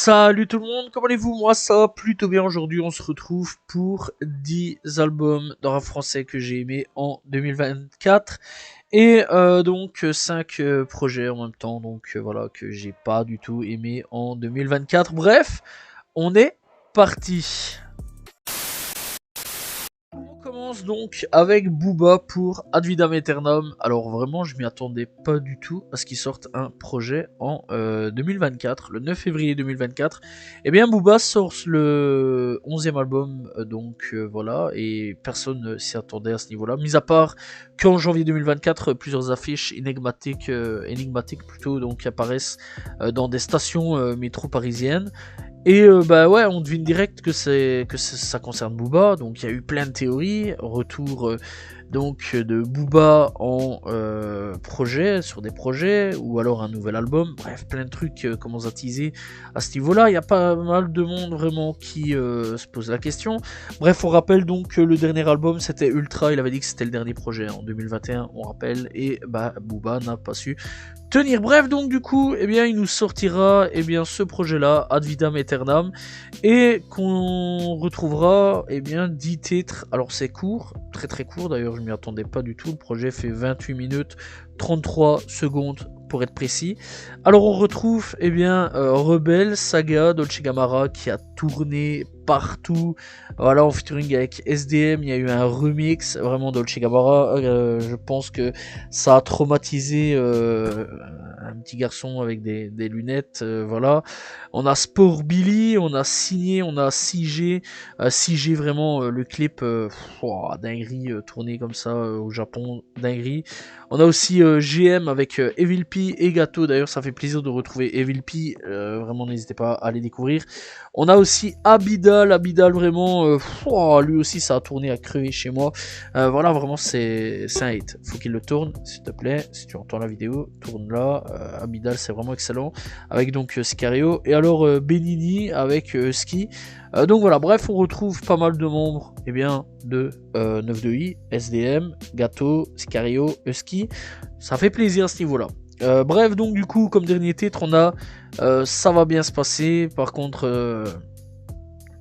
Salut tout le monde, comment allez-vous? Moi ça va plutôt bien. Aujourd'hui on se retrouve pour 10 albums de rap français que j'ai aimé en 2024 et donc 5 projets en même temps, donc voilà, que j'ai pas du tout aimé en 2024. Bref, on est parti. On commence donc avec Booba pour Ad Vitam Aeternam. Alors vraiment, je m'y attendais pas du tout à ce qu'il sorte un projet en 2024, le 9 février 2024. Et bien Booba sort le 11e album, donc voilà, et personne ne s'y attendait à ce niveau-là, mis à part qu'en janvier 2024, plusieurs affiches énigmatiques plutôt, donc apparaissent dans des stations métro parisiennes. Et bah ouais, on devine direct que ça concerne Booba. Donc il y a eu plein de théories, retour donc de Booba en projet, sur des projets, ou alors un nouvel album. Bref, plein de trucs commencent à teaser à ce niveau-là. Il y a pas mal de monde vraiment qui se pose la question. Bref, on rappelle donc que le dernier album c'était Ultra. Il avait dit que c'était le dernier projet en 2021, on rappelle. Et bah Booba n'a pas su tenir. Bref, donc du coup, eh bien, il nous sortira ce projet-là, Ad Vitam Aeternam, et qu'on retrouvera 10 titres. Alors c'est court, très très court d'ailleurs, je m'y attendais pas du tout. Le projet fait 28 minutes 33 secondes pour être précis. Alors on retrouve Rebelle, Saga, Dolce Gabbana qui a tourné partout. Voilà, en featuring avec SDM, il y a eu un remix, vraiment Dolce Gabbana. Je pense que ça a traumatisé un petit garçon avec des lunettes. Voilà. On a Sport Billy, on a Signé, on a 6G. 6G vraiment, le clip, dinguerie, tourné comme ça au Japon, dinguerie. On a aussi GM avec Evil P et Gato. D'ailleurs, ça fait plaisir de retrouver Evil P. Vraiment, n'hésitez pas à les découvrir. On a aussi Abidal. Abidal, vraiment, lui aussi, ça a tourné à crever chez moi. Voilà, vraiment, c'est un hit. Faut qu'il le tourne, s'il te plaît. Si tu entends la vidéo, tourne-la. Abidal, c'est vraiment excellent. Avec donc Sicario. Et alors, Benini avec Ski. Donc voilà, bref, on retrouve pas mal de membres de 9-2i, SDM, Gato, Sicario, Husky. Ça fait plaisir à ce niveau-là. Bref, donc du coup, comme dernier titre, on a Ça va bien se passer. Par contre,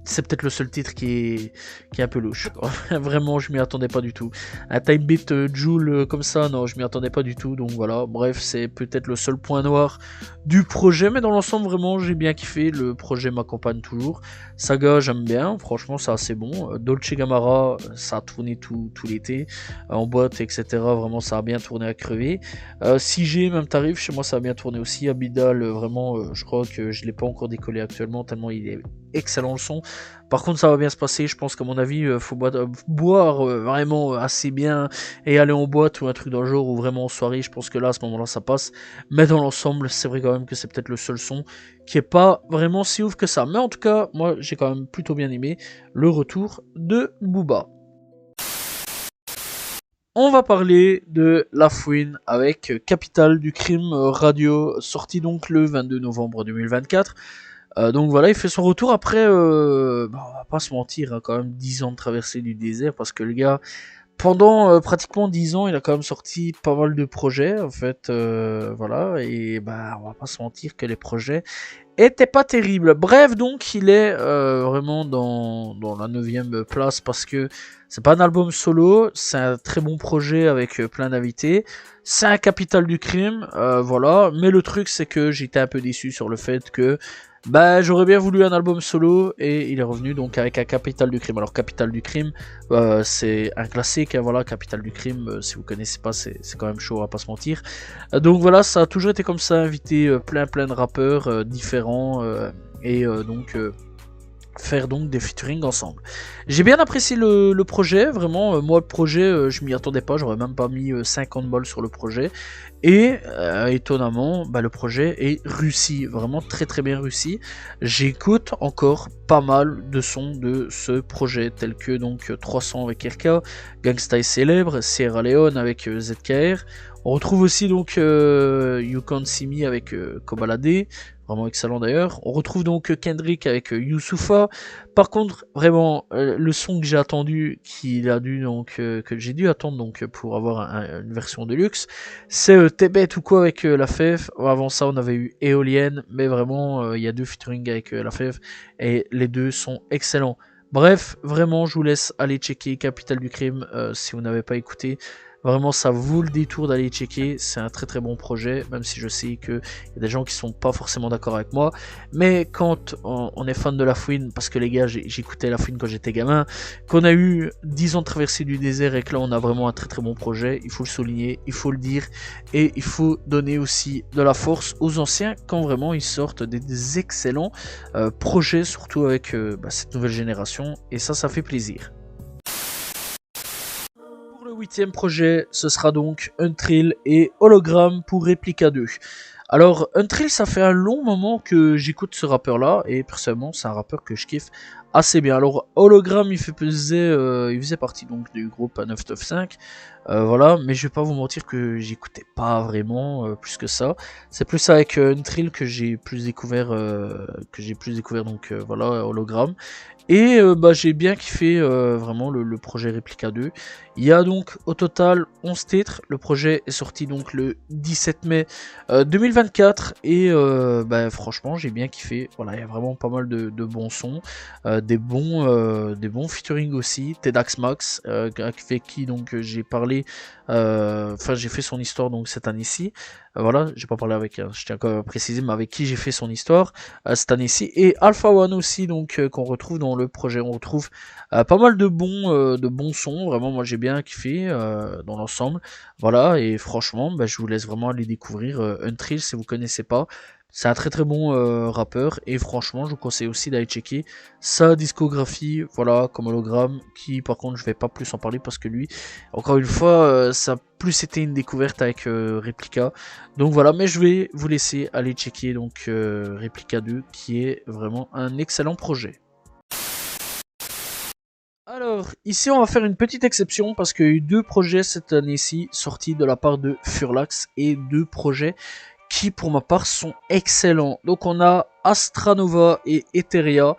c'est peut-être le seul titre qui est un peu louche. Vraiment, je m'y attendais pas du tout. Un type beat Joule comme ça, non, je m'y attendais pas du tout. Donc voilà, bref, c'est peut-être le seul point noir du projet. Mais dans l'ensemble, vraiment, j'ai bien kiffé. Le projet m'accompagne toujours. Saga, j'aime bien. Franchement, c'est assez bon. Dolce Gabbana, ça a tourné tout l'été. En boîte, etc. Vraiment, ça a bien tourné à crever. 6G, même tarif, chez moi, ça a bien tourné aussi. Abidal, vraiment, je crois que je l'ai pas encore décollé actuellement, tellement il est excellent le son. Par contre, ça va bien se passer. Je pense qu'à mon avis, faut boire vraiment assez bien et aller en boîte ou un truc dans le genre, ou vraiment en soirée. Je pense que là, à ce moment-là, ça passe. Mais dans l'ensemble, c'est vrai quand même que c'est peut-être le seul son qui est pas vraiment si ouf que ça. Mais en tout cas, moi, j'ai quand même plutôt bien aimé le retour de Booba. On va parler de La Fouine avec Capitale du Crime Radio, sorti donc le 22 novembre 2024. Donc voilà, il fait son retour après, on va pas se mentir, hein, quand même 10 ans de traversée du désert, parce que le gars, pendant pratiquement 10 ans, il a quand même sorti pas mal de projets, en fait, voilà, et on va pas se mentir que les projets étaient pas terribles. Bref, donc il est vraiment dans la 9e place, parce que c'est pas un album solo, c'est un très bon projet avec plein d'invités. C'est un Capital du Crime, voilà, mais le truc c'est que j'étais un peu déçu sur le fait que j'aurais bien voulu un album solo, et il est revenu donc avec un Capital du Crime. Alors Capital du Crime, c'est un classique, hein, voilà, Capital du Crime, si vous connaissez pas, c'est quand même chaud, on va pas se mentir. Donc voilà, ça a toujours été comme ça, inviter plein de rappeurs différents, faire donc des featuring ensemble. J'ai bien apprécié le projet, vraiment, moi le projet, je m'y attendais pas, j'aurais même pas mis 50 balles sur le projet, et étonnamment, le projet est réussi, vraiment très bien réussi. J'écoute encore pas mal de sons de ce projet, tels que donc 300 avec RK, Gangsta est célèbre, Sierra Leone avec ZKR, on retrouve aussi donc You Can't See Me avec Kobalade. vraiment excellent d'ailleurs. On retrouve donc Kendrick avec Youssoupha. Par contre, vraiment, le son que j'ai attendu, que j'ai dû attendre donc pour avoir une version de luxe, c'est T'es bête ou quoi avec La Fève. Avant ça, on avait eu Éolienne, mais vraiment, il y a 2 featuring avec La Fève, et les 2 sont excellents. Bref, vraiment, je vous laisse aller checker Capitale du Crime si vous n'avez pas écouté. Vraiment, ça vaut le détour d'aller checker. C'est un très très bon projet, même si je sais qu'il y a des gens qui sont pas forcément d'accord avec moi. Mais quand on est fan de La Fouine, parce que les gars, j'écoutais La Fouine quand j'étais gamin, qu'on a eu 10 ans de traversée du désert et que là on a vraiment un très très bon projet, il faut le souligner, il faut le dire, et il faut donner aussi de la force aux anciens quand vraiment ils sortent des excellents projets, surtout avec cette nouvelle génération, et ça fait plaisir. Le 8e projet, ce sera donc Untrill et Hologram pour Replica 2. Alors, Untrill, ça fait un long moment que j'écoute ce rappeur-là, et personnellement, c'est un rappeur que je kiffe assez bien. Alors, Hologram, il faisait partie donc du groupe 995, voilà, mais je vais pas vous mentir que j'écoutais pas vraiment plus que ça. C'est plus avec Untrill que j'ai plus découvert, donc voilà, Hologram. Et j'ai bien kiffé vraiment le projet Replica 2. Il y a donc au total 11 titres. Le projet est sorti donc le 17 mai 2024. Et franchement, j'ai bien kiffé. Voilà, il y a vraiment pas mal de bons sons. Des bons featuring aussi. Tedax Max, avec qui donc j'ai parlé. J'ai fait son histoire donc cette année-ci. Voilà, j'ai pas parlé avec, je tiens quand même à préciser, mais avec qui j'ai fait son histoire cette année-ci. Et Alpha One aussi, donc qu'on retrouve dans le projet. On retrouve pas mal de bons sons. Vraiment, moi j'ai bien kiffé dans l'ensemble. Voilà, et franchement, je vous laisse vraiment aller découvrir Untrill si vous connaissez pas. C'est un très très bon rappeur, et franchement je vous conseille aussi d'aller checker sa discographie, voilà, comme Hologram, qui par contre je vais pas plus en parler parce que lui, encore une fois, ça a plus été une découverte avec Replica. Donc voilà, mais je vais vous laisser aller checker donc Replica 2, qui est vraiment un excellent projet. Alors, ici on va faire une petite exception parce qu'il y a eu 2 projets cette année-ci sortis de la part de Furlax, et 2 projets qui pour ma part sont excellents. Donc on a Astranova et Etheria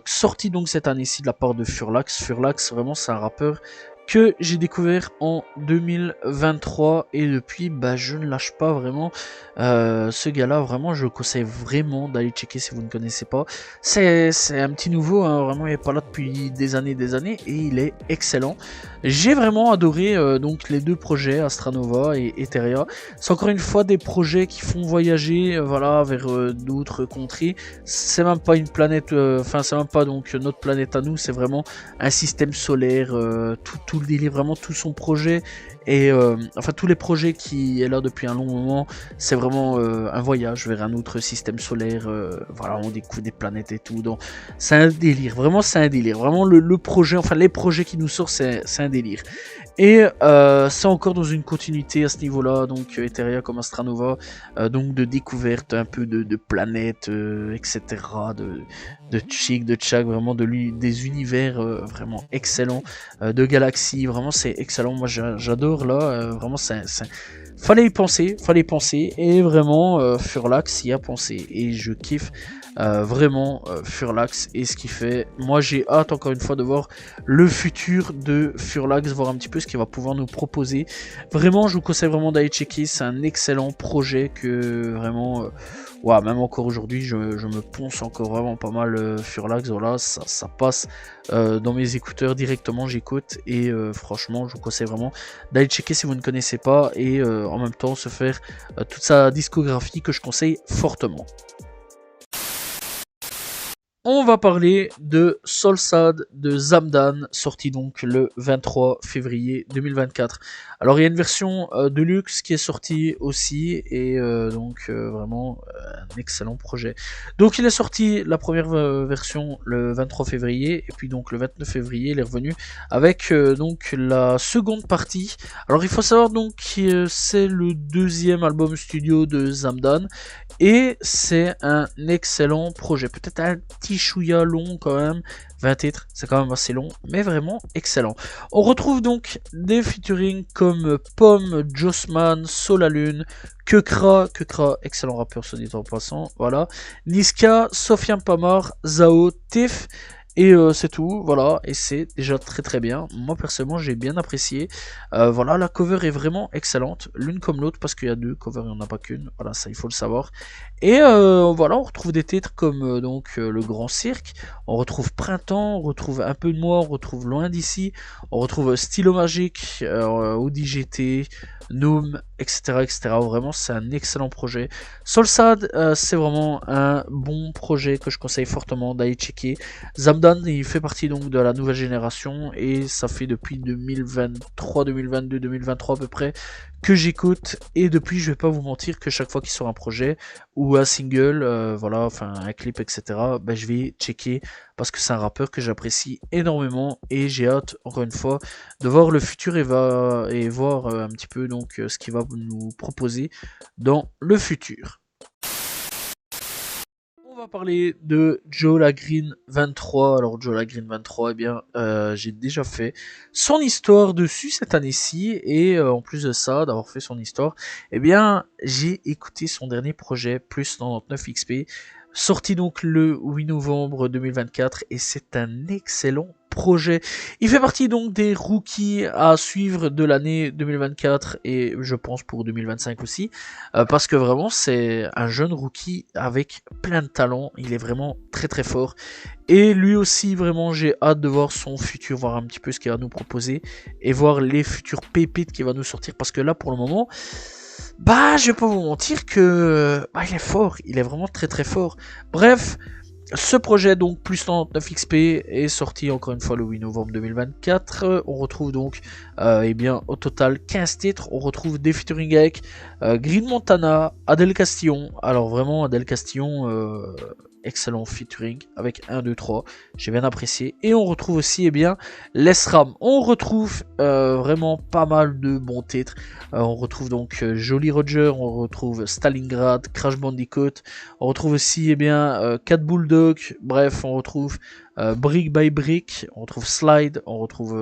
sortis donc cette année-ci de la part de Furlax. Furlax, vraiment c'est un rappeur que j'ai découvert en 2023, et depuis je ne lâche pas vraiment ce gars là. Vraiment je le conseille vraiment d'aller checker si vous ne connaissez pas. C'est un petit nouveau, hein, vraiment il n'est pas là depuis des années et il est excellent. J'ai vraiment adoré donc les 2 projets, Astranova et Etheria. C'est encore une fois des projets qui font voyager voilà, vers d'autres contrées. C'est même pas une planète, c'est même pas donc notre planète à nous, c'est vraiment un système solaire, tout le délire, vraiment tout son projet, et tous les projets qui est là depuis un long moment, c'est vraiment un voyage vers un autre système solaire, voilà, on découvre des planètes et tout, donc c'est un délire, vraiment c'est un délire, vraiment le projet, les projets qui nous sortent, c'est un délire. Et c'est encore dans une continuité à ce niveau-là, donc Etheria comme Astranova, donc de découverte un peu de planètes, etc., de chic, de tchak, vraiment des univers vraiment excellents, de galaxies, vraiment c'est excellent, moi j'adore là, vraiment fallait y penser, et vraiment Furlax y a pensé, et je kiffe vraiment Furlax et ce qu'il fait. Moi j'ai hâte encore une fois de voir le futur de Furlax, voir un petit peu ce qu'il va pouvoir nous proposer. Vraiment je vous conseille vraiment d'aller checker, c'est un excellent projet que vraiment même encore aujourd'hui je me ponce encore vraiment pas mal Furlax, voilà, ça passe dans mes écouteurs directement, j'écoute, et franchement je vous conseille vraiment d'aller checker si vous ne connaissez pas, et en même temps se faire toute sa discographie que je conseille fortement. On va parler de Solsad de Zamdan, sorti donc le 23 février 2024. Alors il y a une version de luxe qui est sortie aussi, et vraiment un excellent projet. Donc il est sorti la première version le 23 février, et puis donc le 29 février il est revenu avec donc la seconde partie. Alors il faut savoir donc que c'est le 2e album studio de Zamdan, et c'est un excellent projet, peut-être un petit petit chouïa long quand même. 20 titres, c'est quand même assez long, mais vraiment excellent. On retrouve donc des featuring comme Pomme, Jossman, Solalune, Kekra, excellent rappeur soit dit en passant, voilà. Niska, Sofiane Pamar, Zao, Tiff. Et c'est tout, voilà, et c'est déjà très très bien. Moi personnellement j'ai bien apprécié. Voilà, la cover est vraiment excellente, l'une comme l'autre, parce qu'il y a deux covers, il n'y en a pas qu'une, voilà, ça il faut le savoir. Et voilà, on retrouve des titres comme Le Grand Cirque, on retrouve Printemps, on retrouve Un peu de moi, on retrouve Loin d'ici, on retrouve Stylo Magique, ODGT, Noom, etc., etc. Vraiment, c'est un excellent projet. Solsad, c'est vraiment un bon projet que je conseille fortement d'aller checker. Zamdan, il fait partie donc de la nouvelle génération et ça fait depuis 2023, 2022, 2023 à peu près que j'écoute. Et depuis, je vais pas vous mentir que chaque fois qu'il sort un projet ou un single, voilà, enfin un clip, etc., ben, je vais checker parce que c'est un rappeur que j'apprécie énormément et j'ai hâte, encore une fois, de voir le futur et voir un petit peu donc ce qu'il va nous proposer dans le futur. On va parler de Joe Lagreen 23. Alors Joe Lagreen 23, eh bien, j'ai déjà fait son histoire dessus cette année-ci et en plus de ça, d'avoir fait son histoire, eh bien, j'ai écouté son dernier projet Plus 99 XP, sorti donc le 8 novembre 2024 et c'est un excellent projet. Il fait partie donc des rookies à suivre de l'année 2024 et je pense pour 2025 aussi, parce que vraiment c'est un jeune rookie avec plein de talent, il est vraiment très très fort et lui aussi vraiment j'ai hâte de voir son futur, voir un petit peu ce qu'il va nous proposer et voir les futures pépites qu'il va nous sortir, parce que là pour le moment, bah je vais pas vous mentir que bah, il est fort, il est vraiment très très fort. Bref, ce projet donc Plus 99 XP est sorti encore une fois le 8 novembre 2024. On retrouve donc eh bien au total 15 titres. On retrouve des featuring avec Green Montana, Adèle Castillon. Alors vraiment Adèle Castillon, excellent featuring avec 1, 2, 3. J'ai bien apprécié. Et on retrouve aussi eh bien l'ESRAM. On retrouve vraiment pas mal de bons titres. On retrouve donc Jolly Roger, on retrouve Stalingrad, Crash Bandicoot. On retrouve aussi eh bien Cat Bulldog. Bref, on retrouve Brick by Brick. On retrouve Slide. On retrouve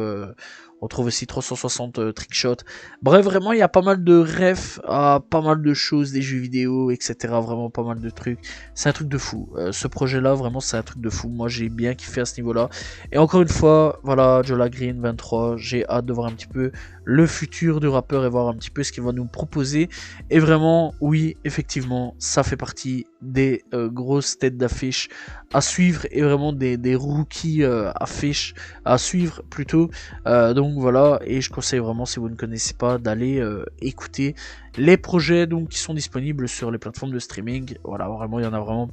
aussi 360 Trickshot. Bref, vraiment, il y a pas mal de refs à pas mal de choses, des jeux vidéo, etc. Vraiment pas mal de trucs. C'est un truc de fou. Ce projet-là, vraiment, c'est un truc de fou. Moi, j'ai bien kiffé à ce niveau-là. Et encore une fois, voilà, Joe Lagreen 23. J'ai hâte de voir un petit peu le futur du rappeur et voir un petit peu ce qu'il va nous proposer. Et vraiment, oui, effectivement, ça fait partie des grosses têtes d'affiche à suivre et vraiment des rookies affiches à suivre plutôt. Donc voilà, et je conseille vraiment, si vous ne connaissez pas, d'aller écouter les projets donc qui sont disponibles sur les plateformes de streaming. Voilà, vraiment il y en a vraiment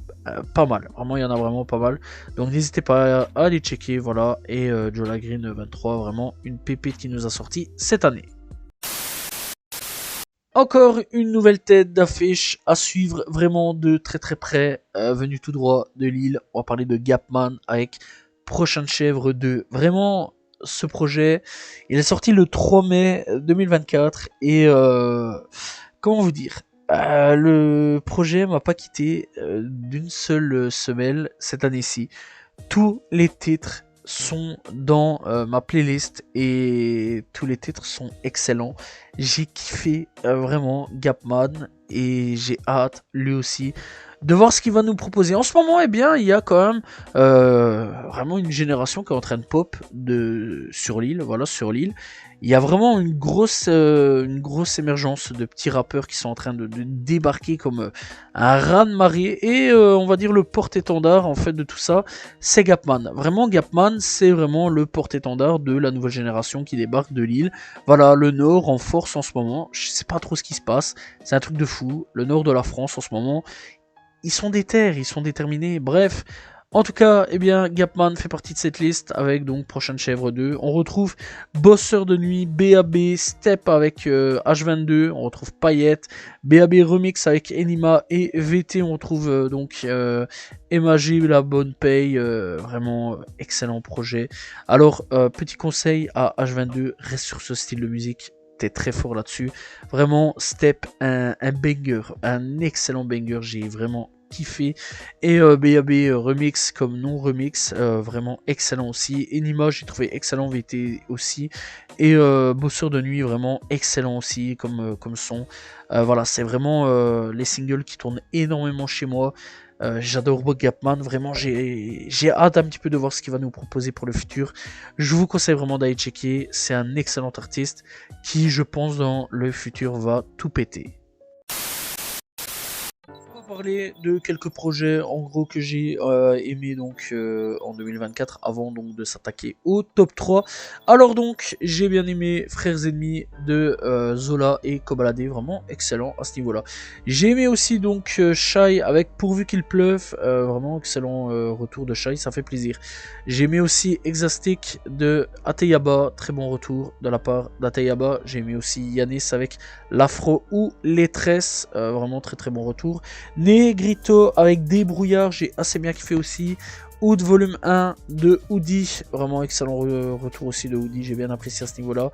pas mal. Vraiment il y en a vraiment pas mal. Donc n'hésitez pas à aller checker, voilà. Et Joe Lagreen 23, vraiment une pépite qui nous a sorti cette année. Encore une nouvelle tête d'affiche à suivre vraiment de très très près, venu tout droit de Lille. On va parler de Gapman avec Prochaine Chèvre 2. Vraiment, ce projet, il est sorti le 3 mai 2024 et comment vous dire, le projet m'a pas quitté d'une seule semelle cette année-ci. Tous les titres sont dans ma playlist et tous les titres sont excellents. J'ai kiffé vraiment Gapman et j'ai hâte lui aussi de voir ce qu'il va nous proposer. En ce moment, eh bien, il y a quand même vraiment une génération qui est en train de pop sur l'île, voilà, sur l'île. Il y a vraiment une grosse émergence de petits rappeurs qui sont en train de débarquer comme un raz-de-marée. Et on va dire le porte-étendard en fait de tout ça, c'est Gapman. Vraiment, Gapman, c'est vraiment le porte-étendard de la nouvelle génération qui débarque de l'île. Voilà, le Nord en force en ce moment. Je sais pas trop ce qui se passe. C'est un truc de fou. Le Nord de la France en ce moment, ils sont déter, ils sont déterminés. Bref. En tout cas, eh bien, Gapman fait partie de cette liste avec donc Prochaine Chèvre 2. On retrouve Bosseur de Nuit, BAB, Step avec H22, on retrouve Payette, BAB Remix avec Enima et VT, on retrouve donc MAG, La Bonne Paye, vraiment excellent projet. Alors, petit conseil à H22, reste sur ce style de musique. T'es très fort là-dessus. Vraiment, Step, un banger, un excellent banger. J'ai vraiment kiffé. Et BAB remix comme non remix, vraiment excellent aussi. Enima j'ai trouvé excellent, VT aussi. Et Bosseur de nuit vraiment excellent aussi comme son. Voilà, c'est vraiment les singles qui tournent énormément chez moi. J'adore Bob Gapman, vraiment j'ai hâte un petit peu de voir ce qu'il va nous proposer pour le futur. Je vous conseille vraiment d'aller checker, c'est un excellent artiste qui je pense dans le futur va tout péter. On va parler de quelques projets en gros que j'ai aimé donc en 2024 avant donc de s'attaquer au top 3. Alors donc j'ai bien aimé Frères Ennemis de Zola et Kobalade, vraiment excellent à ce niveau là. J'ai aimé aussi donc Shy avec Pourvu qu'il pleuve, vraiment excellent retour de Shy, ça fait plaisir. J'ai aimé aussi Exastic de Ateyaba, très bon retour de la part d'Ateyaba. J'ai aimé aussi Yanis avec l'afro ou les tresses, vraiment très très bon retour. Negrito avec Des brouillards, j'ai assez bien kiffé aussi. Oud volume 1 de Oudi, vraiment excellent retour aussi de Oudi, j'ai bien apprécié à ce niveau là.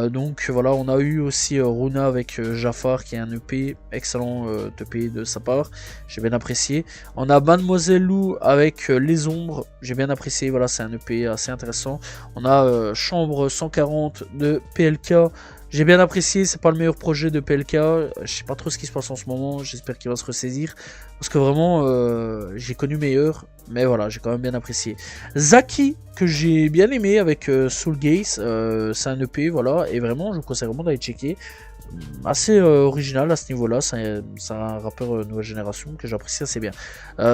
Donc voilà, on a eu aussi Runa avec Jafar qui est un EP, excellent EP de sa part, j'ai bien apprécié. On a Mademoiselle Lou avec Les Ombres, j'ai bien apprécié, voilà c'est un EP assez intéressant. On a Chambre 140 de PLK. J'ai bien apprécié, c'est pas le meilleur projet de PLK, je sais pas trop ce qui se passe en ce moment, j'espère qu'il va se ressaisir, parce que vraiment j'ai connu meilleur, mais voilà, j'ai quand même bien apprécié. Zaki, que j'ai bien aimé avec Soul Gaze, c'est un EP, voilà, et vraiment je vous conseille vraiment d'aller checker, assez original à ce niveau-là, c'est un rappeur nouvelle génération que j'apprécie assez bien.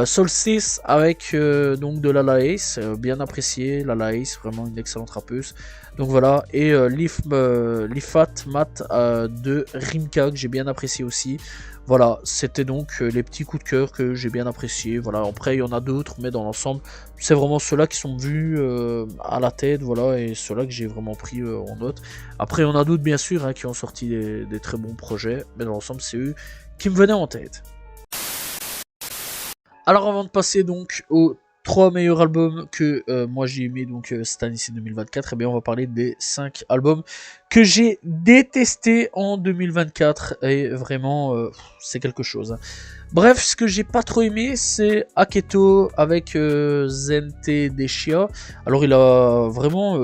Solstice avec donc de Lala Ace, bien apprécié, Lala Ace, vraiment une excellente rappeuse. Donc voilà, et Lifat Mat de Rimka que j'ai bien apprécié aussi. Voilà, c'était donc les petits coups de cœur que j'ai bien appréciés. Voilà, après il y en a d'autres, mais dans l'ensemble, c'est vraiment ceux-là qui sont vus à la tête, voilà, et ceux-là que j'ai vraiment pris en note. Après, il y en a d'autres bien sûr hein, qui ont sorti des très bons projets, mais dans l'ensemble, c'est eux qui me venaient en tête. Alors avant de passer donc aux 3 meilleurs albums que moi j'ai aimé donc cette année-ci 2024, et bien on va parler des 5 albums que j'ai détestés en 2024 et vraiment c'est quelque chose. Hein. Bref, ce que j'ai pas trop aimé c'est Aketo avec Zente Deshia. Alors il a vraiment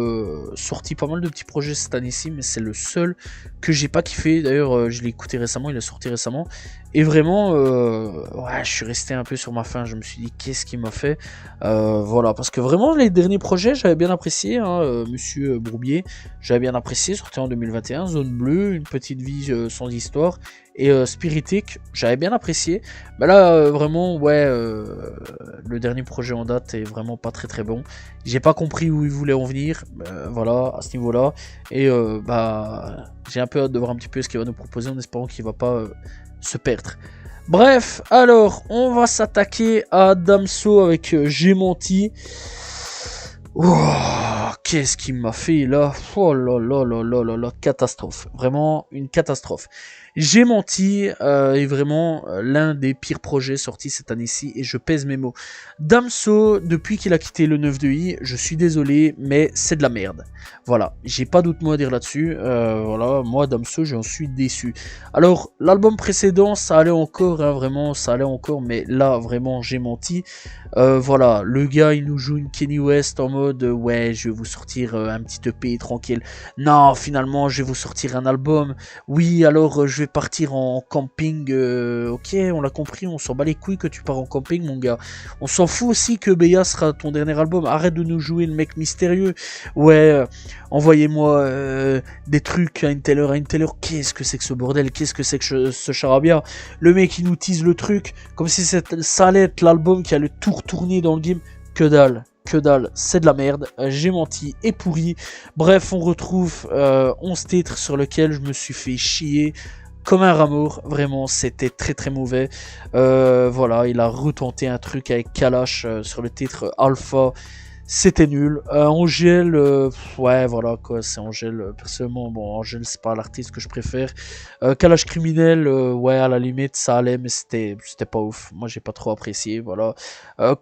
sorti pas mal de petits projets cette année-ci, mais c'est le seul que j'ai pas kiffé. D'ailleurs je l'ai écouté récemment, il est sorti récemment. Et vraiment, ouais, je suis resté un peu sur ma faim. Je me suis dit, qu'est-ce qu'il m'a fait voilà, parce que vraiment, les derniers projets, j'avais bien apprécié. Hein, Monsieur Bourbier, j'avais bien apprécié, sorti en 2021. Zone Bleue, Une petite vie sans histoire. Et Spiritic, j'avais bien apprécié. Mais là, vraiment, ouais, le dernier projet en date est vraiment pas très très bon. J'ai pas compris où il voulait en venir. Voilà, à ce niveau-là. Et bah, j'ai un peu hâte de voir un petit peu ce qu'il va nous proposer en espérant qu'il va pas se perdre. Bref, alors on va s'attaquer à Damso avec J'ai menti. Oh, qu'est-ce qu'il m'a fait là? Oh là là là là là là, catastrophe. Vraiment une catastrophe. J'ai menti est vraiment l'un des pires projets sortis cette année-ci et je pèse mes mots. Damso, depuis qu'il a quitté le 9 de I, je suis désolé, mais c'est de la merde. Voilà, j'ai pas d'autre mot à dire là-dessus. Voilà, moi Damso, j'en suis déçu. Alors, l'album précédent, ça allait encore, hein, vraiment, ça allait encore, mais là, vraiment, j'ai menti. Voilà, le gars, il nous joue une Kanye West en mode, ouais, je vais vous sortir un petit EP tranquille. Non, finalement, je vais vous sortir un album. Oui, alors, je vais partir en camping. Ok, on l'a compris, on s'en bat les couilles que tu pars en camping, mon gars. On s'en fout aussi que Beya sera ton dernier album. Arrête de nous jouer le mec mystérieux. Ouais, envoyez-moi des trucs à une telle heure, à une telle heure. Qu'est-ce que c'est que ce bordel? Qu'est-ce que c'est que ce charabia? Le mec, il nous tease le truc comme si ça allait être l'album qui allait tout retourner dans le game. Que dalle. Que dalle, c'est de la merde, j'ai menti et pourri. Bref, on retrouve 11 titres sur lesquels je me suis fait chier comme un rat mort, vraiment, c'était très très mauvais. Voilà, il a retenté un truc avec Kalash sur le titre Alpha. c'était nul. Angèle, ouais, voilà quoi, c'est Angèle. Personnellement, bon, Angèle, c'est pas l'artiste que je préfère. Kalash Criminel, ouais, à la limite, ça allait, mais c'était pas ouf. Moi, j'ai pas trop apprécié, voilà.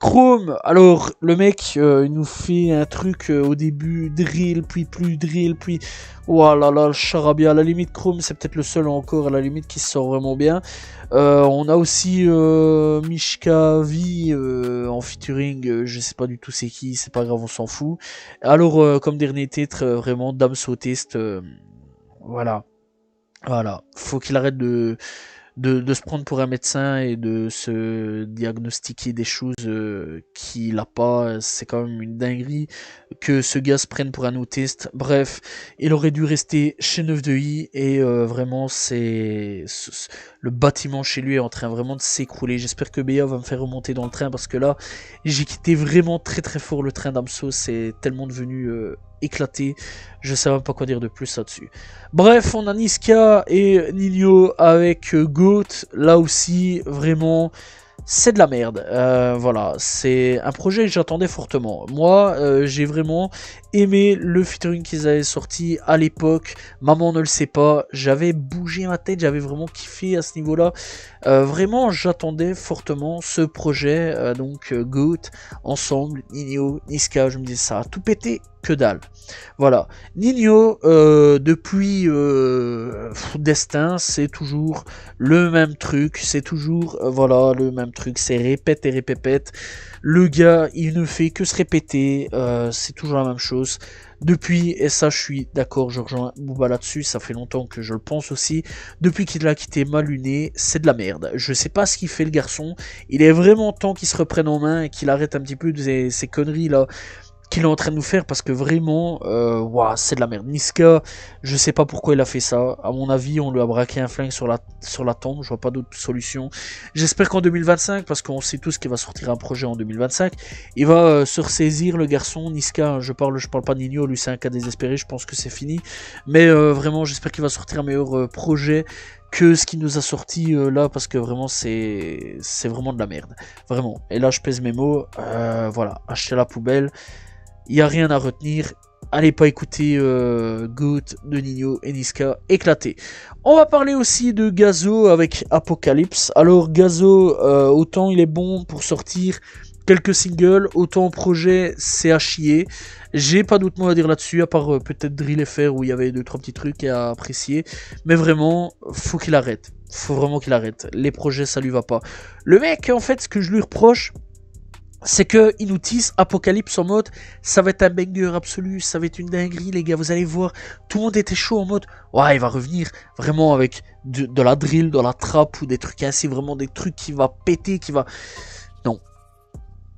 Chrome, alors, le mec, il nous fait un truc au début, drill, puis plus drill, puis. Oh là là, le charabia. À la limite, Chrome, c'est peut-être le seul encore, à la limite, qui se sort vraiment bien. On a aussi Mishka V en featuring, je sais pas du tout c'est qui, c'est pas grave, on s'en fout. Alors, comme dernier titre, vraiment, Dame Sautiste, voilà. Voilà, faut qu'il arrête de se prendre pour un médecin et de se diagnostiquer des choses qu'il a pas. C'est quand même une dinguerie que ce gars se prenne pour un autiste. Bref, il aurait dû rester chez 9 de I et vraiment le bâtiment chez lui est en train vraiment de s'écrouler. J'espère que Béa va me faire remonter dans le train parce que là j'ai quitté vraiment très très fort le train d'Amso. C'est tellement devenu éclaté. Je sais même pas quoi dire de plus là-dessus. Bref, on a Niska et Nino avec Goat. Là aussi, vraiment, c'est de la merde. Voilà, c'est un projet que j'attendais fortement. Moi, j'ai vraiment aimé le featuring qu'ils avaient sorti à l'époque. Maman ne le sait pas. J'avais bougé ma tête, j'avais vraiment kiffé à ce niveau-là. Vraiment, j'attendais fortement ce projet. Donc, Goat, ensemble, Nino, Niska. Je me disais, ça a tout pété, que dalle. Voilà. Nino, depuis Destin, c'est toujours le même truc. C'est toujours, voilà, le même truc. C'est répète et répète. Le gars, il ne fait que se répéter. C'est toujours la même chose. Depuis, et ça je suis d'accord, je rejoins Booba là-dessus, ça fait longtemps que je le pense aussi, depuis qu'il a quitté Maluné, c'est de la merde. Je sais pas ce qu'il fait le garçon, il est vraiment temps qu'il se reprenne en main et qu'il arrête un petit peu de ces conneries là qu'il est en train de nous faire parce que vraiment, wow, c'est de la merde. Niska, je sais pas pourquoi il a fait ça. À mon avis, on lui a braqué un flingue sur la tombe. Je vois pas d'autre solution. J'espère qu'en 2025, parce qu'on sait tous qu'il va sortir un projet en 2025, il va se ressaisir le garçon. Niska, je parle pas de Nino, lui c'est un cas désespéré. Je pense que c'est fini. Mais vraiment, j'espère qu'il va sortir un meilleur projet que ce qu'il nous a sorti là parce que vraiment c'est vraiment de la merde. Vraiment. Et là, je pèse mes mots. Voilà, achetez la poubelle. Il n'y a rien à retenir. Allez pas écouter Goat de Nino et Niska, éclaté. On va parler aussi de Gazo avec Apocalypse. Alors Gazo, autant il est bon pour sortir quelques singles, autant projet c'est à chier. J'ai pas d'autre mot à dire là-dessus, à part peut-être Drill FR où il y avait 2-3 petits trucs à apprécier. Mais vraiment, faut qu'il arrête. Faut vraiment qu'il arrête. Les projets ça lui va pas. Le mec, en fait, ce que je lui reproche, c'est que il nous tisse Apocalypse en mode ça va être un banger absolu, ça va être une dinguerie les gars, vous allez voir, tout le monde était chaud en mode ouais il va revenir vraiment avec de la drill, de la trap ou des trucs ainsi, vraiment des trucs qui va péter, qui va... Non,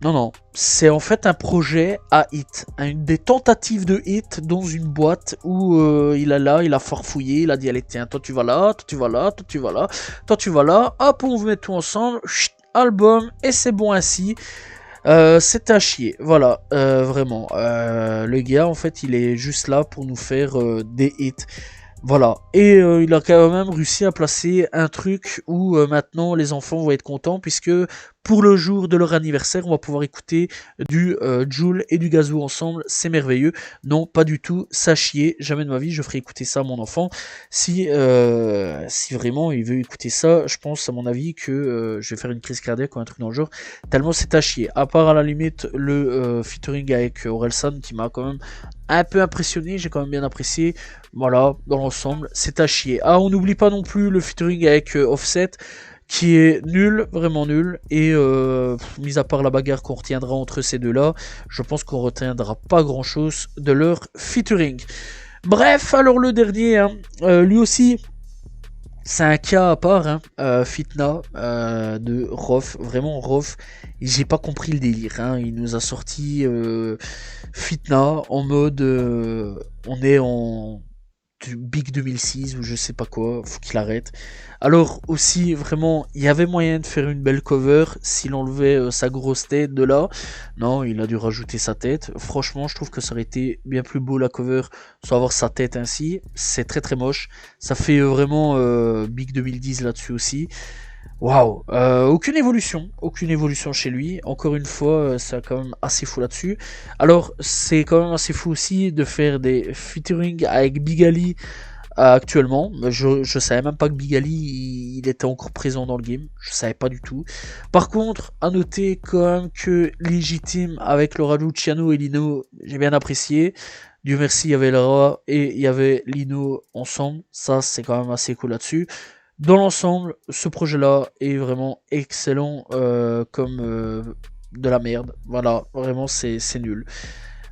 non, non, c'est en fait un projet à hit, des tentatives de hit dans une boîte où il a farfouillé, il a dit allez tiens, toi tu vas là, toi tu vas là, toi tu vas là, toi tu vas là, hop on vous met tout ensemble, chut, album et c'est bon ainsi. C'est à chier, voilà, vraiment. Le gars, en fait, il est juste là pour nous faire des hits. Voilà. Et il a quand même réussi à placer un truc où maintenant les enfants vont être contents puisque pour le jour de leur anniversaire, on va pouvoir écouter du Jul et du Gazou ensemble. C'est merveilleux. Non, pas du tout. Ça chier. Jamais de ma vie, je ferai écouter ça à mon enfant. Si vraiment il veut écouter ça, je pense à mon avis que je vais faire une crise cardiaque ou un truc dans le genre. Tellement c'est à chier. À part à la limite le featuring avec Orelsan qui m'a quand même un peu impressionné. J'ai quand même bien apprécié. Voilà, dans l'ensemble, c'est à chier. Ah, on n'oublie pas non plus le featuring avec Offset, qui est nul, vraiment nul, et mis à part la bagarre qu'on retiendra entre ces deux-là, je pense qu'on retiendra pas grand-chose de leur featuring. Bref, alors le dernier, hein, lui aussi, c'est un cas à part, hein, Fitna de Rof, vraiment Rof, j'ai pas compris le délire, hein, il nous a sorti Fitna en mode on est en du Big 2006 ou je sais pas quoi, faut qu'il arrête. Alors aussi vraiment, il y avait moyen de faire une belle cover s'il enlevait sa grosse tête de là. Non, il a dû rajouter sa tête. Franchement, je trouve que ça aurait été bien plus beau la cover sans avoir sa tête ainsi. C'est très très moche. Ça fait vraiment Big 2010 là-dessus aussi. Waouh, aucune évolution chez lui. Encore une fois, c'est quand même assez fou là-dessus. Alors, c'est quand même assez fou aussi de faire des featuring avec Big Ali actuellement. Je savais même pas que Big Ali il était encore présent dans le game. Je savais pas du tout. Par contre, à noter quand même que Légitime avec Laura Luciano et Lino, j'ai bien apprécié. Dieu merci, il y avait Laura et il y avait Lino ensemble. Ça, c'est quand même assez cool là-dessus. Dans l'ensemble, ce projet-là est vraiment excellent comme de la merde. Voilà, vraiment, c'est nul.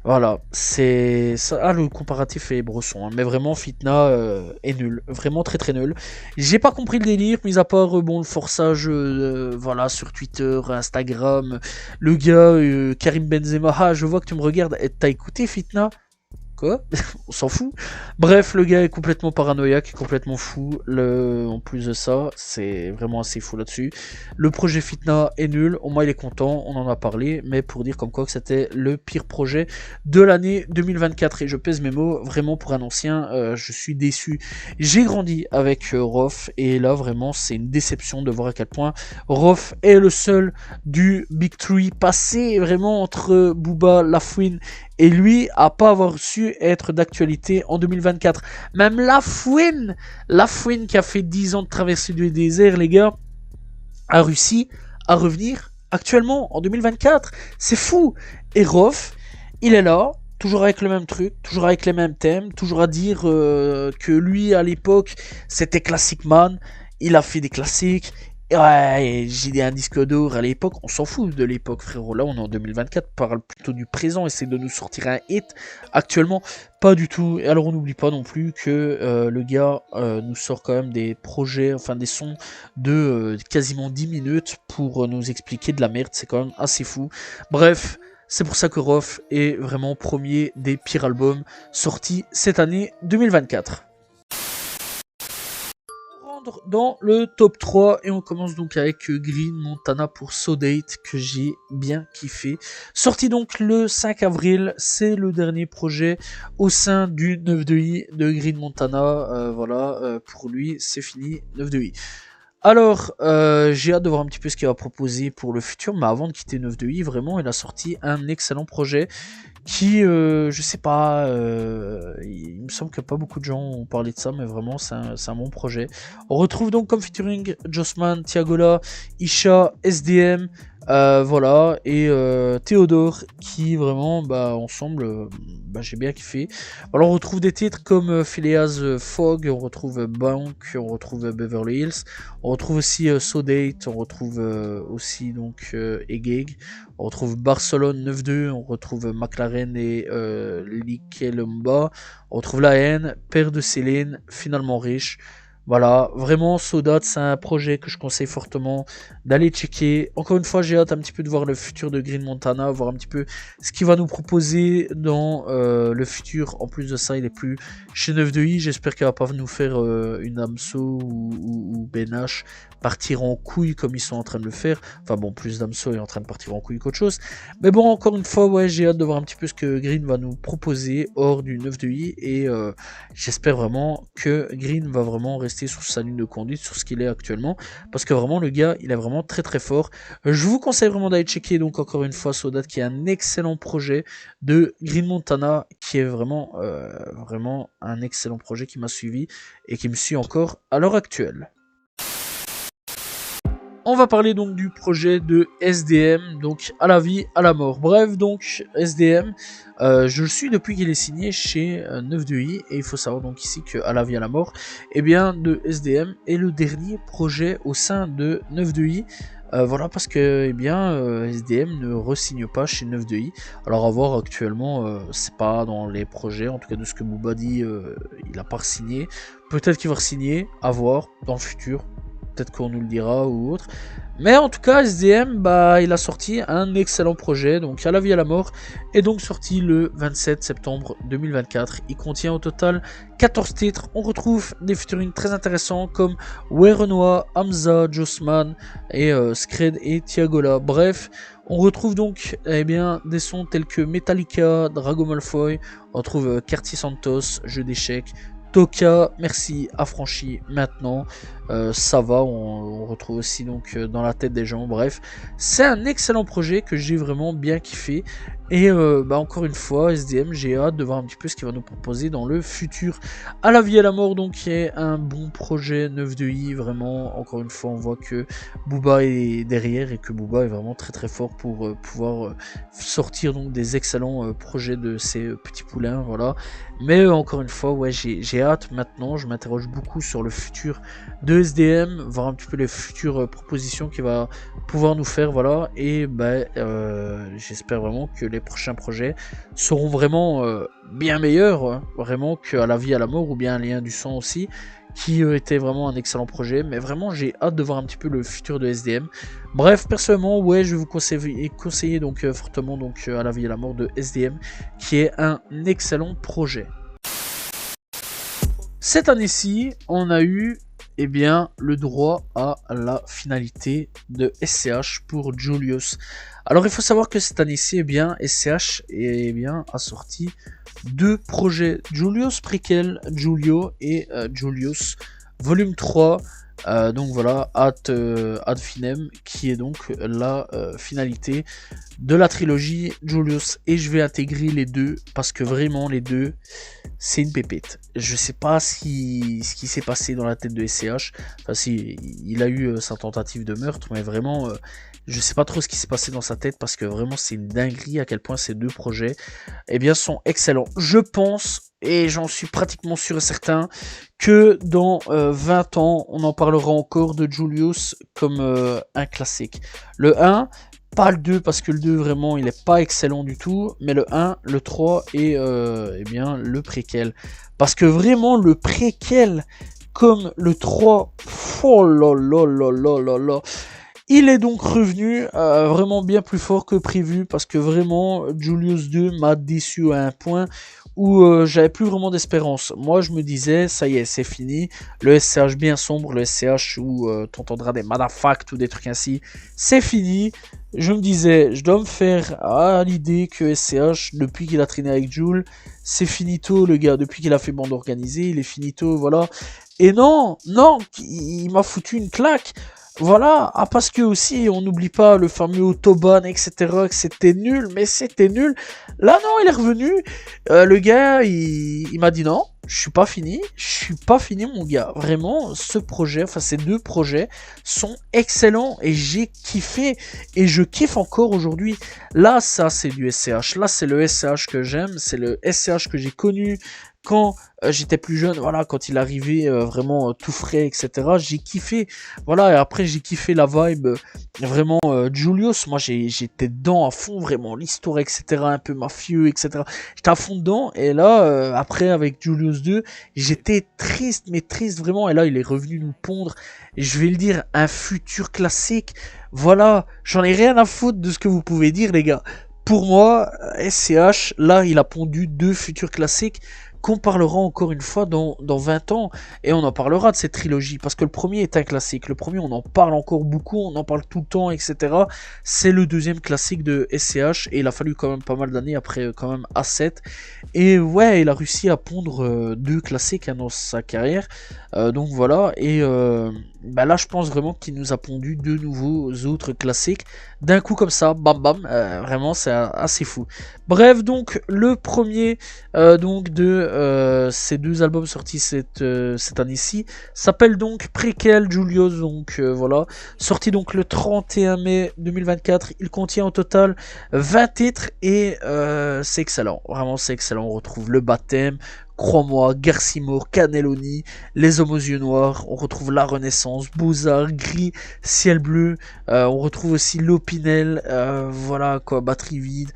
Voilà, c'est ça. Ah, le comparatif est brosson, hein, mais vraiment Fitna est nul, vraiment très très nul. J'ai pas compris le délire, mis à part bon le forçage, voilà sur Twitter, Instagram, le gars Karim Benzema. Ah, je vois que tu me regardes. T'as écouté Fitna? Quoi? On s'en fout. Bref, le gars est complètement paranoïaque, complètement fou. En plus de ça, c'est vraiment assez fou là-dessus. Le projet Fitna est nul. Au moins, il est content. On en a parlé. Mais pour dire comme quoi que c'était le pire projet de l'année 2024. Et je pèse mes mots. Vraiment, pour un ancien, je suis déçu. J'ai grandi avec Rof. Et là, vraiment, c'est une déception de voir à quel point Rof est le seul du Big Three passé vraiment entre Booba, Lafouine et lui à pas avoir su être d'actualité en 2024. Même Lafouine qui a fait 10 ans de traversée du désert, les gars, a réussi à revenir actuellement en 2024. C'est fou. Et Rof, il est là, toujours avec le même truc, toujours avec les mêmes thèmes, toujours à dire que lui à l'époque c'était Classic Man, il a fait des classiques. Ouais, j'ai dit un disque d'or à l'époque, on s'en fout de l'époque frérot, là on est en 2024, parle plutôt du présent, essaie de nous sortir un hit, actuellement pas du tout, et alors on n'oublie pas non plus que le gars nous sort quand même des projets, enfin des sons de quasiment 10 minutes pour nous expliquer de la merde, c'est quand même assez fou, bref, c'est pour ça que Rof est vraiment premier des pires albums sortis cette année 2024. Dans le top 3 et on commence donc avec Green Montana pour So Date que j'ai bien kiffé. Sorti donc le 5 avril, c'est le dernier projet au sein du 9 de I de Green Montana. Voilà, pour lui c'est fini 9 de I. Alors, j'ai hâte de voir un petit peu ce qu'il va proposer pour le futur, mais avant de quitter 9 de I, vraiment, il a sorti un excellent projet qui, je sais pas, il me semble que pas beaucoup de gens ont parlé de ça, mais vraiment, c'est un bon projet. On retrouve donc comme featuring Jossman, Tiagola, Isha, SDM, voilà, et Théodore, qui vraiment, bah, ensemble, bah, j'ai bien kiffé. Alors, on retrouve des titres comme Phileas Fogg, on retrouve Bank, on retrouve Beverly Hills, on retrouve aussi So Date, on retrouve aussi donc Egeg, on retrouve Barcelone 9-2, on retrouve McLaren et Likelumba, on retrouve La Haine, Père de Céline, Finalement Riche. Voilà, vraiment Soda, c'est un projet que je conseille fortement d'aller checker. Encore une fois, j'ai hâte un petit peu de voir le futur de Green Montana, voir un petit peu ce qu'il va nous proposer dans le futur. En plus de ça, il est plus chez 9 de I. J'espère qu'il va pas nous faire une Amso ou Ben H partir en couille comme ils sont en train de le faire. Enfin bon, plus d'Amso est en train de partir en couille qu'autre chose. Mais bon, encore une fois, ouais, j'ai hâte de voir un petit peu ce que Green va nous proposer hors du 9 de I. Et j'espère vraiment que Green va vraiment rester sur sa ligne de conduite, sur ce qu'il est actuellement. Parce que vraiment, le gars, il est vraiment très très fort. Je vous conseille vraiment d'aller checker, donc encore une fois, Sodat, qui est un excellent projet de Green Montana, qui est vraiment, vraiment un excellent projet qui m'a suivi et qui me suit encore à l'heure actuelle. On va parler donc du projet de SDM, donc à la vie, à la mort. Bref, donc SDM, je le suis depuis qu'il est signé chez 9 de I, et il faut savoir donc ici que à la vie, à la mort, eh bien, de SDM est le dernier projet au sein de 9 de I. Voilà, parce que eh bien, SDM ne re-signe pas chez 9 de I. Alors à voir actuellement, c'est pas dans les projets, en tout cas de ce que Booba dit, il a pas signé. Peut-être qu'il va re-signer, à voir dans le futur. Peut-être qu'on nous le dira ou autre. Mais en tout cas, SDM, bah, il a sorti un excellent projet, donc à la vie à la mort, et donc sorti le 27 septembre 2024. Il contient au total 14 titres. On retrouve des featuring très intéressants comme Renoir, Hamza, Jossman et Scred et Tiagola. Bref, on retrouve donc eh bien, des sons tels que Metallica, Drago Malfoy, on retrouve Cartier Santos, Jeu d'échecs, Toka, merci, affranchi maintenant. ça va, on retrouve aussi donc dans la tête des gens, bref. C'est un excellent projet que j'ai vraiment bien kiffé. Et encore une fois, SDM, j'ai hâte de voir un petit peu ce qu'il va nous proposer dans le futur. À la vie et à la mort, donc, qui est un bon projet 9 de I, vraiment, encore une fois, on voit que Booba est derrière et que Booba est vraiment très très fort pour pouvoir sortir donc des excellents projets de ces petits poulains, voilà. Mais encore une fois, ouais, j'ai hâte maintenant, je m'interroge beaucoup sur le futur de SDM, voir un petit peu les futures propositions qu'il va pouvoir nous faire, voilà. Et j'espère vraiment que les prochains projets seront vraiment bien meilleurs, hein, vraiment qu'à la vie à la mort, ou bien un lien du sang aussi, qui était vraiment un excellent projet. Mais vraiment, j'ai hâte de voir un petit peu le futur de SDM. Bref, personnellement, ouais, je vais vous conseiller donc fortement donc à la vie et à la mort de SDM, qui est un excellent projet. Cette année-ci, on a eu le droit à la finalité de SCH pour Julius. Alors il faut savoir que cette année-ci, SCH a sorti 2 projets, Julius Prequel Julio et Julius Volume 3. Donc voilà, Ad Finem, qui est donc la finalité de la trilogie Julius. Et je vais intégrer les deux, parce que vraiment les deux, c'est une pépite. Je sais pas ce qui s'est passé dans la tête de SCH. Enfin si, il a eu sa tentative de meurtre, mais vraiment, je sais pas trop ce qui s'est passé dans sa tête, parce que vraiment c'est une dinguerie à quel point ces 2 projets sont excellents. Je pense, et j'en suis pratiquement sûr et certain, que dans 20 ans, on en parlera encore de Julius comme un classique. Le 1, pas le 2, parce que le 2 vraiment il est pas excellent du tout, mais le 1, le 3 et le préquel. Parce que vraiment le préquel comme le 3, oh là là là là là là. Il est donc revenu vraiment bien plus fort que prévu, parce que vraiment Julius 2 m'a déçu à un point où j'avais plus vraiment d'espérance. Moi je me disais ça y est, c'est fini, le SCH bien sombre, le SCH où t'entendras des motherfuck ou des trucs ainsi, c'est fini. Je me disais, je dois me faire à l'idée que SCH, depuis qu'il a traîné avec Jules, c'est finito le gars, depuis qu'il a fait bande organisée, il est finito, voilà. Et non, il m'a foutu une claque. Voilà, parce que aussi, on n'oublie pas le fameux Autobahn, etc., que c'était nul, mais c'était nul. Là, non, il est revenu. Le gars, il m'a dit non, je suis pas fini, mon gars. Vraiment, ces 2 projets sont excellents et j'ai kiffé et je kiffe encore aujourd'hui. Là, ça, c'est du SCH. Là, c'est le SCH que j'aime, c'est le SCH que j'ai connu quand j'étais plus jeune, voilà, quand il arrivait vraiment tout frais, etc. J'ai kiffé, voilà, et après j'ai kiffé la vibe vraiment Julius. Moi j'étais dedans à fond, vraiment l'histoire, etc. Un peu mafieux, etc. J'étais à fond dedans, et là après avec Julius 2, j'étais triste, mais triste vraiment, et là il est revenu nous pondre, et je vais le dire, un futur classique. Voilà, j'en ai rien à foutre de ce que vous pouvez dire, les gars. Pour moi, SCH, là, il a pondu 2 futurs classiques qu'on parlera encore une fois dans 20 ans, et on en parlera de cette trilogie, parce que le premier est un classique, le premier on en parle encore beaucoup, on en parle tout le temps, etc. C'est le 2e classique de SCH, et il a fallu quand même pas mal d'années après quand même A7, et ouais, il a réussi à pondre 2 classiques dans sa carrière, donc voilà, et là je pense vraiment qu'il nous a pondu 2 nouveaux autres classiques, d'un coup comme ça, bam bam, vraiment c'est assez fou. Bref, donc le premier donc de ces 2 albums sortis cette année-ci s'appelle donc Prequel Julius, donc voilà, sorti donc le 31 mai 2024. Il contient au total 20 titres et c'est excellent, vraiment c'est excellent. On retrouve le baptême, Crois-moi, Garcimour, Cannelloni, Les Hommes aux yeux noirs, on retrouve La Renaissance, Beaux-Arts, Gris, Ciel bleu, on retrouve aussi L'Opinel, voilà quoi, Batterie vide.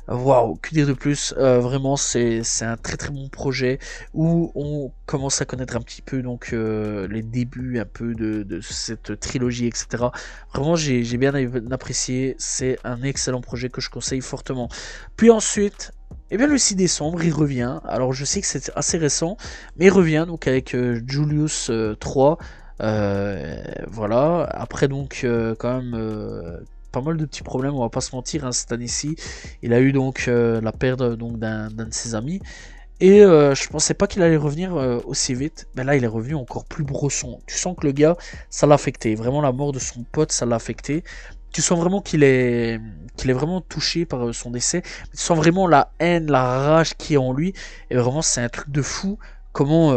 Waouh, que dire de plus, vraiment c'est un très très bon projet où on commence à connaître un petit peu donc les débuts un peu de cette trilogie, etc. Vraiment j'ai bien apprécié, c'est un excellent projet que je conseille fortement. Puis ensuite, le 6 décembre il revient, alors je sais que c'est assez récent, mais il revient donc avec Julius 3, voilà, après donc quand même pas mal de petits problèmes, on va pas se mentir, hein, cette année-ci. Il a eu donc la perte donc d'un de ses amis. Et je pensais pas qu'il allait revenir aussi vite. Mais là, il est revenu encore plus brosson. Tu sens que le gars, ça l'a affecté. Vraiment, la mort de son pote, ça l'a affecté. Tu sens vraiment qu'il est vraiment touché par son décès. Tu sens vraiment la haine, la rage qui est en lui. Et vraiment, c'est un truc de fou. Comment...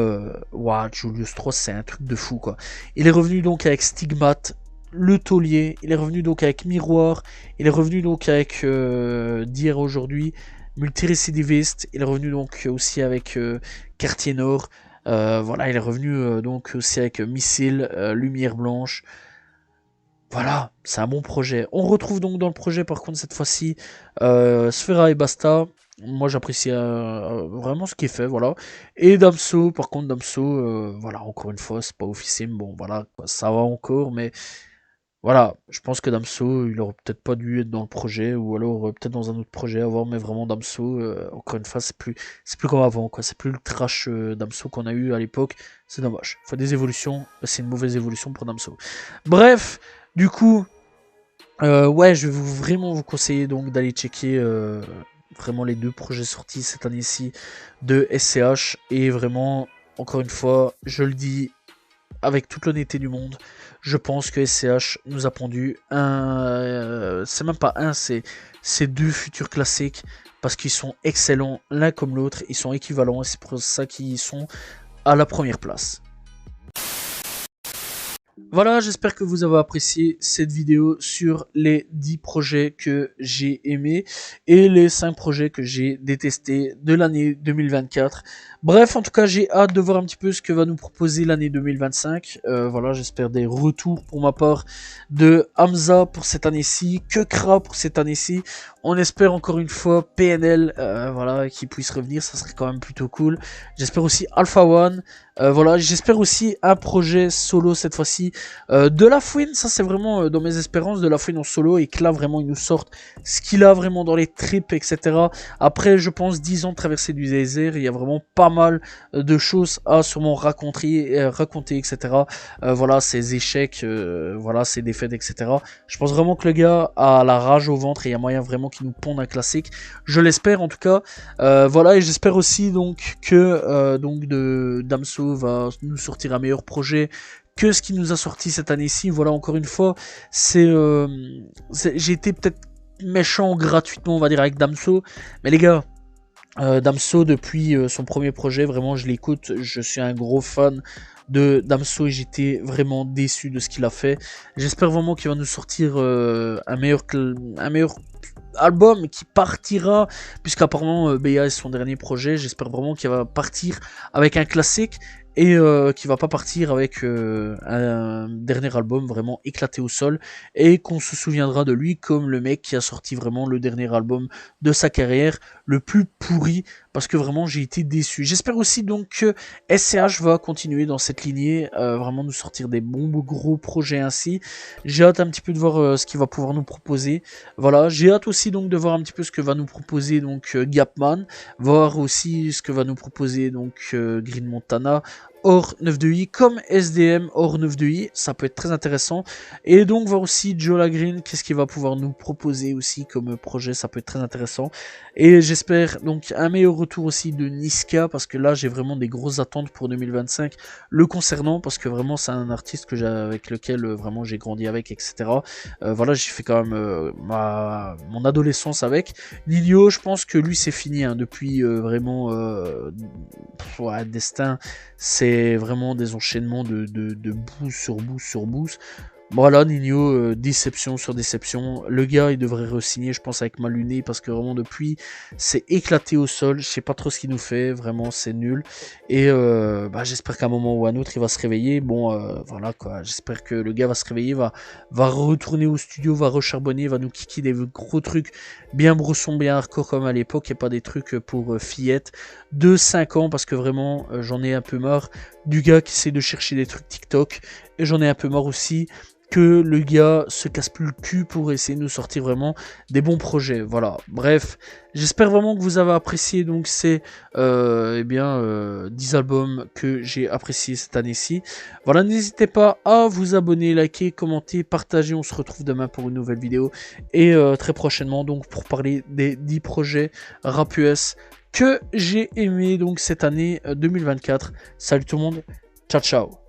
Ouah, Julius 3, c'est un truc de fou, quoi. Il est revenu donc avec Stigmate, le taulier. Il est revenu donc avec Miroir. Il est revenu donc avec Dire aujourd'hui, multirécidiviste. Il est revenu donc aussi avec Quartier Nord. Voilà, il est revenu donc aussi avec Missile, Lumière Blanche. Voilà, c'est un bon projet. On retrouve donc dans le projet, par contre, cette fois-ci, Sphera et Basta. Moi, j'apprécie vraiment ce qu'il fait, voilà. Et Damso, par contre, Damso, voilà, encore une fois, c'est pas officiel, bon, voilà, quoi, ça va encore, mais voilà, je pense que Damso, il aurait peut-être pas dû être dans le projet, ou alors peut-être dans un autre projet à voir, mais vraiment Damso, encore une fois, c'est plus comme avant, quoi. C'est plus le trash Damso qu'on a eu à l'époque. C'est dommage. Il faut des évolutions, c'est une mauvaise évolution pour Damso. Bref, du coup, ouais, je vais vraiment vous conseiller donc d'aller checker vraiment les deux projets sortis cette année-ci de SCH, et vraiment, encore une fois, je le dis avec toute l'honnêteté du monde, je pense que SCH nous a pondu c'est même pas un, c'est deux futurs classiques, parce qu'ils sont excellents l'un comme l'autre, ils sont équivalents, et c'est pour ça qu'ils sont à la première place. Voilà, j'espère que vous avez apprécié cette vidéo sur les 10 projets que j'ai aimés et les 5 projets que j'ai détestés de l'année 2024. Bref, en tout cas, j'ai hâte de voir un petit peu ce que va nous proposer l'année 2025. Voilà, j'espère des retours pour ma part de Hamza pour cette année-ci, Kekra pour cette année-ci. On espère encore une fois PNL, voilà, qui puisse revenir, ça serait quand même plutôt cool. J'espère aussi Alpha One. Voilà, j'espère aussi un projet solo cette fois-ci de La Fouine. Ça c'est vraiment dans mes espérances, de La Fouine en solo, et que là vraiment il nous sorte ce qu'il a vraiment dans les tripes, etc. Après je pense 10 ans de traversée du désert, il y a vraiment pas mal de choses à sûrement raconter, etc. Voilà, ses échecs, voilà, ses défaites, etc. Je pense vraiment que le gars a la rage au ventre et il y a moyen vraiment qu'il nous ponde un classique. Je l'espère en tout cas. Voilà, et j'espère aussi donc que donc Damso va nous sortir un meilleur projet que ce qui nous a sorti cette année-ci. Voilà, encore une fois, j'ai été peut-être méchant gratuitement, on va dire, avec Damso, mais les gars, Damso depuis son premier projet, vraiment je l'écoute, je suis un gros fan de Damso et j'étais vraiment déçu de ce qu'il a fait. J'espère vraiment qu'il va nous sortir un meilleur album qui partira, puisqu'apparemment BA est son dernier projet. J'espère vraiment qu'il va partir avec un classique et qui va pas partir avec un dernier album vraiment éclaté au sol, et qu'on se souviendra de lui comme le mec qui a sorti vraiment le dernier album de sa carrière, le plus pourri, parce que vraiment j'ai été déçu. J'espère aussi donc que SCH va continuer dans cette lignée, vraiment nous sortir des bons gros projets ainsi. J'ai hâte un petit peu de voir ce qu'il va pouvoir nous proposer. Voilà, j'ai hâte aussi donc de voir un petit peu ce que va nous proposer donc Gapman, voir aussi ce que va nous proposer donc Green Montana hors 9 de i, comme SDM hors 9 de i, ça peut être très intéressant. Et donc voir aussi Joe Lagreen, qu'est-ce qu'il va pouvoir nous proposer aussi comme projet, ça peut être très intéressant. Et j'espère donc un meilleur retour aussi de Niska, parce que là j'ai vraiment des grosses attentes pour 2025 le concernant, parce que vraiment c'est un artiste que avec lequel vraiment j'ai grandi avec, etc. Voilà, j'ai fait quand même mon adolescence avec. Nino, je pense que lui c'est fini, hein, depuis vraiment ouais, Destin, c'est vraiment des enchaînements de boost sur boost sur boost. Voilà, Nino, déception sur déception. Le gars, il devrait re-signer, je pense, avec Maluné, parce que vraiment, depuis, c'est éclaté au sol. Je sais pas trop ce qu'il nous fait, vraiment, c'est nul. Et bah, j'espère qu'à un moment ou à un autre, il va se réveiller. Bon, voilà, quoi. J'espère que le gars va se réveiller, va retourner au studio, va recharbonner, va nous kicker des gros trucs bien brossons, bien hardcore comme à l'époque, et pas des trucs pour fillettes de 5 ans, parce que vraiment, j'en ai un peu marre du gars qui essaie de chercher des trucs TikTok, et j'en ai un peu marre aussi que le gars se casse plus le cul pour essayer de nous sortir vraiment des bons projets. Voilà, bref, j'espère vraiment que vous avez apprécié donc ces 10 albums que j'ai appréciés cette année-ci. Voilà, n'hésitez pas à vous abonner, liker, commenter, partager. On se retrouve demain pour une nouvelle vidéo, et très prochainement donc pour parler des 10 projets rap US que j'ai aimé donc cette année 2024. Salut tout le monde, ciao ciao.